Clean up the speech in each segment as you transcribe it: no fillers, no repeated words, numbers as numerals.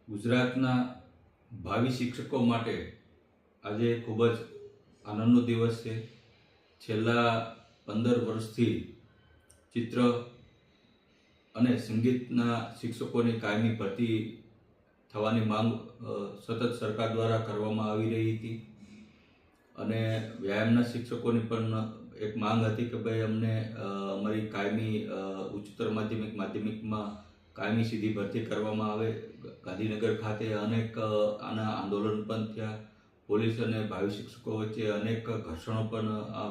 ગુજરાતના ભાવિ શિક્ષકો માટે આજે ખૂબ જ આનંદનો દિવસ છે. છેલ્લા 15 વર્ષથી ચિત્ર અને સંગીતના શિક્ષકોની કાયમી ભરતી થવાની માંગ સતત સરકાર દ્વારા કરવામાં આવી રહી હતી અને વ્યાયામના શિક્ષકોની પણ એક માંગ હતી કે ભાઈ અમને અમારી કાયમી ઉચ્ચતર માધ્યમિકમાં કાયમી સીધી ભરતી કરવામાં આવે. ગાંધીનગર ખાતે અનેક આના આંદોલન પણ થયા. પોલીસ અને ભાવિ શિક્ષકો વચ્ચે અનેક ઘર્ષણો પણ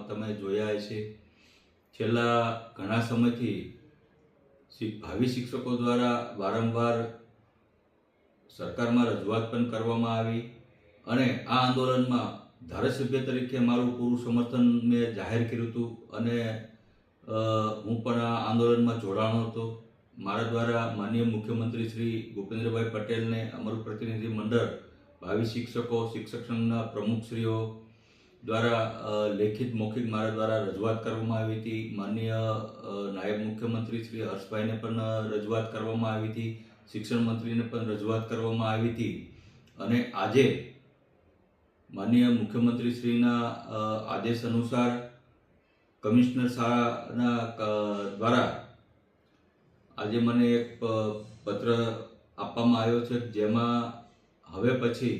તમે જોયા હશે. છેલ્લા ઘણા સમયથી ભાવિ શિક્ષકો દ્વારા વારંવાર સરકારમાં રજૂઆત પણ કરવામાં આવી અને આ આંદોલનમાં ધારાસભ્ય તરીકે મારું પૂરું સમર્થન મેં જાહેર કર્યું હતું અને હું પણ આ આંદોલનમાં જોડાણો હતો. મારા દ્વારા માનનીય મુખ્યમંત્રી શ્રી ભૂપેન્દ્રભાઈ પટેલને અમારું પ્રતિનિધિ મંડળ ભાવિ શિક્ષકો શિક્ષક સંઘના પ્રમુખશ્રીઓ દ્વારા લેખિત મૌખિક મારા દ્વારા રજૂઆત કરવામાં આવી હતી. માનનીય નાયબ મુખ્યમંત્રી શ્રી હર્ષભાઈને પણ રજૂઆત કરવામાં આવી હતી. શિક્ષણ મંત્રીને પણ રજૂઆત કરવામાં આવી હતી અને આજે માનનીય મુખ્યમંત્રી શ્રીના આદેશ અનુસાર કમિશનર શાળાના દ્વારા આજે મને એક પત્ર આપવામાં આવ્યો છે, જેમાં હવે પછી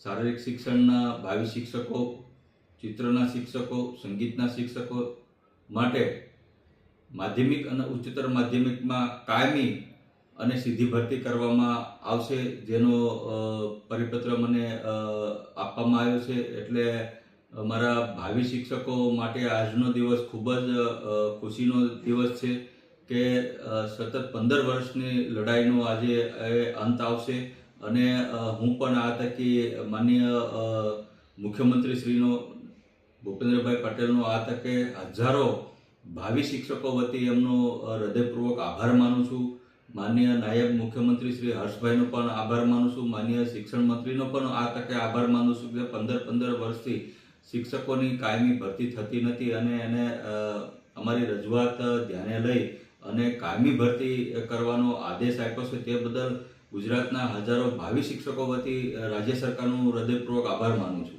શારીરિક શિક્ષણના ભાવિ શિક્ષકો, ચિત્રના શિક્ષકો, સંગીતના શિક્ષકો માટે માધ્યમિક અને ઉચ્ચતર માધ્યમિકમાં કાયમી અને સીધી ભરતી કરવામાં આવશે, જેનો પરિપત્ર મને આપવામાં આવ્યો છે. એટલે મારા ભાવિ શિક્ષકો માટે આજનો દિવસ ખૂબ જ ખુશીનો દિવસ છે કે સતત 15 વર્ષની લડાઈનો આજે અંત આવશે અને હું પણ આ તકે માનનીય મુખ્યમંત્રી શ્રીનો ભૂપેન્દ્રભાઈ પટેલનો આ તકે હજારો ભાવિ શિક્ષકો વતી એમનો હૃદયપૂર્વક આભાર માનું છું. માનનીય નાયબ મુખ્યમંત્રી શ્રી હર્ષભાઈનો પણ આભાર માનું છું. માનનીય શિક્ષણ મંત્રીનો પણ આ તકે આભાર માનું છું કે 15 વર્ષથી શિક્ષકોની કાયમી ભરતી થતી નથી અને એને અમારી રજૂઆત ધ્યાને લઈ અને કાયમી ભરતી કરવાનો આદેશ આપ્યો છે. તે બદલ ગુજરાતના હજારો ભાવિ શિક્ષકો વતી રાજ્ય સરકારનો હૃદયપૂર્વક આભાર માનું છું.